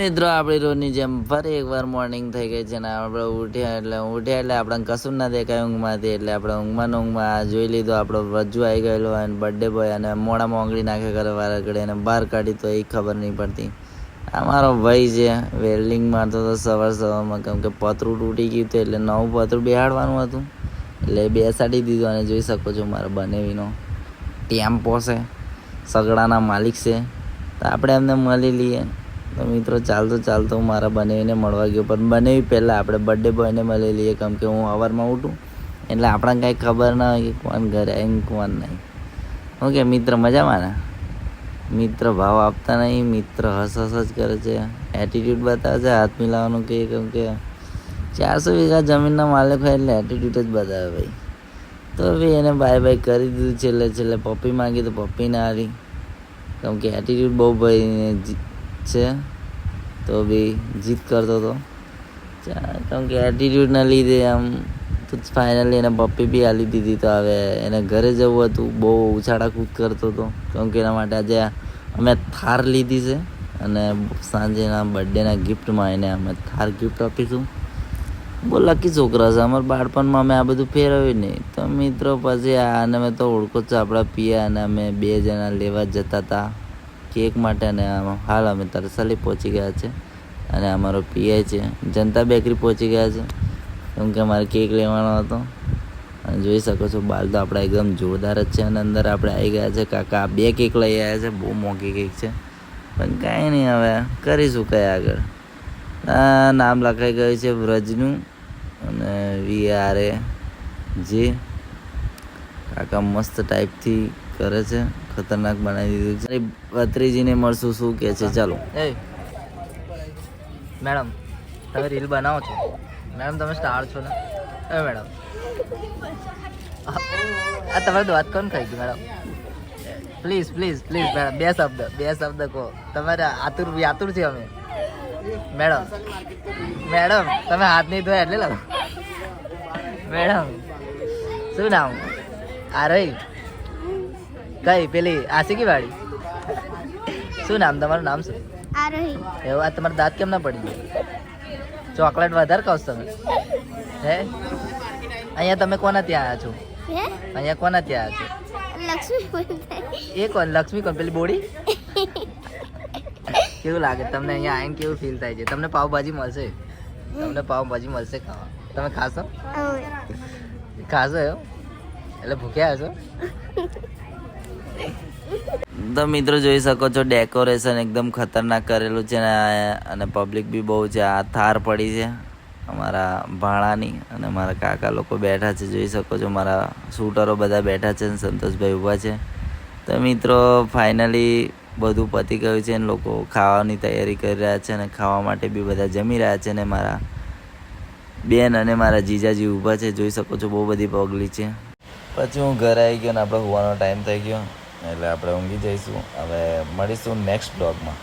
મિત્રો આપણી રોજની જેમ ફરી એકવાર મોર્નિંગ થઈ ગઈ છે ને આપણે ઉઠ્યા એટલે આપણને કશું ના દેખાય ઊંઘમાંથી એટલે આપણે ઊંઘમાં જોઈ લીધો આપણો રજ્જુ આવી ગયેલો અને બર્થડે બોય અને મોડામાં ઓંગળી નાખે કરે વારા ઘડે એને બહાર કાઢી તો એ ખબર નહીં પડતી. આ મારો ભાઈ છે વેલ્ડિંગ મારતો હતો સવારમાં કેમ કે પતરું તૂટી ગયું હતું એટલે નવું પતરું બેહાડવાનું હતું એટલે બેસાડી દીધું અને જોઈ શકો છો મારા બનેવીનો ટેમ્પો છે, સગડાના માલિક છે તો આપણે એમને મળી લઈએ. તો મિત્રો ચાલતો મારા બનેવીને મળવા ગયો પણ બનેવી પહેલાં આપણે બર્થડે બોયને મળી લઈએ કેમ કે હું સવારમાં ઉઠું એટલે આપણને કાંઈ ખબર ના હોય કે કોણ ઘરે આવીને કોણ નહીં. ઓકે મિત્ર મજામાં ને? મિત્ર ભાવ આપતા નહીં, મિત્ર હસ જ કરે છે, એટીટ્યૂડ બતાવે છે, હાથ મિલાવવાનું કહીએ કેમ કે 400 વીઘા જમીનના માલિક હોય એટલે એટીટ્યૂડ જ બતાવે ભાઈ. તો બી એને બાય કરી દીધું. છેલ્લે પપ્પી માંગી તો પપ્પી ના આવી કેમ કે એટીટ્યૂડ બહુ ભાઈ છે તો બી જીત કરતો હતો કેમ કે એટીટ્યૂડના લીધે આમ તો ફાઇનલી એને પપ્પી બી આલી દીધી. તો હવે એને ઘરે જવું હતું, બહુ ઉછાળા કૂદ કરતો હતો કેમ કે એના માટે આજે અમે થાર લીધી છે અને સાંજેના બર્થડેના ગિફ્ટમાં એને અમે થાર ગિફ્ટ આપીશું. બહુ લકી છોકરા છે, અમારા બાળપણમાં અમે આ બધું ફેરવ્યું નહીં. તો મિત્રો પછી આને મેં તો ઓળખો છો આપણા પિયા અને અમે 2 જણા લેવા જતા હતા કેક માટે અને હાલ અમે તરસાલી પહોંચી ગયા છે અને અમારો પીઆઈ છે જનતા બેકરી પહોંચી ગયા છે કેમ કે અમારે કેક લેવાનો હતો. અને જોઈ શકો છો બાલ તો આપણા એકદમ જોરદાર જ છે અને અંદર આપણે આવી ગયા છે. કાકા 2 કેક લઈ આવ્યા છે, બહુ મોંઘી કેક છે પણ કાંઈ નહીં, હવે કરીશું કંઈ આગળ. નામ લખાઈ ગયું છે વ્રજનું અને VRA જે કાકા મસ્ત ટાઈપથી કરે છે, ખતરનાક બનાવી દીધું છે. ભત્રીજીને મળશું શું કહે છે ચાલો. મેડમ તમે રીલ બનાવો છો? મેડમ તમે સ્ટાર છો ને? મેડમ આ તમારી વાત કોણ ખાઈ ગઈ મેડમ? પ્લીઝ મેડમ 2 શબ્દ કહો. તમારે આતુર છે અમે. મેડમ તમે હાથ નહીં ધોયા એટલે લાવો. મેડમ શું નામ? આરોહી કઈ પેલી આશિકી વાળી? શું નામ તમારું? નામ શું? આરોહી. એવું? આ તમારા દાંત કેમ ના પડી ગયા? ચોકલેટ વધારે ખાવ તમે હે? અહીંયા તમે કોના ત્યાં આવ્યા છો? અહીંયા કોના ત્યાં આવ્યા છો? લક્ષ્મી. એ કોણ? લક્ષ્મી કોણ? પેલી બોડી? કેવું લાગે તમને અહીંયા આવીને? કેવું ફીલ થાય છે તમને? પાવભાજી મળશે ખાવા? તમે ખાશો એવું? એટલે ભૂખ્યા હશો? તો મિત્રો જોઈ શકો છો ડેકોરેશન એકદમ ખતરનાક કરેલું છે અને પબ્લિક બી બહુ છે. આ થાર પડી છે અમારા ભાણાની અને મારા કાકા લોકો બેઠા છે, જોઈ શકો છો મારા શૂટરો બધા બેઠા છે અને સંતોષભાઈ ઊભા છે. તો મિત્રો ફાઇનલી બધું પતી ગયું છે અને લોકો ખાવાની તૈયારી કરી રહ્યા છે અને ખાવા માટે બી બધા જમી રહ્યા છે અને મારા બેન અને મારા જીજાજી ઊભા છે, જોઈ શકો છો બહુ બધી પબ્લિક છે. પછી હું ઘરે આવી ગયો અને આપણે હોવાનો ટાઈમ થઈ ગયો એટલે આપણે ઊંઘી જઈશું. હવે મળીશું નેક્સ્ટ બ્લોગમાં.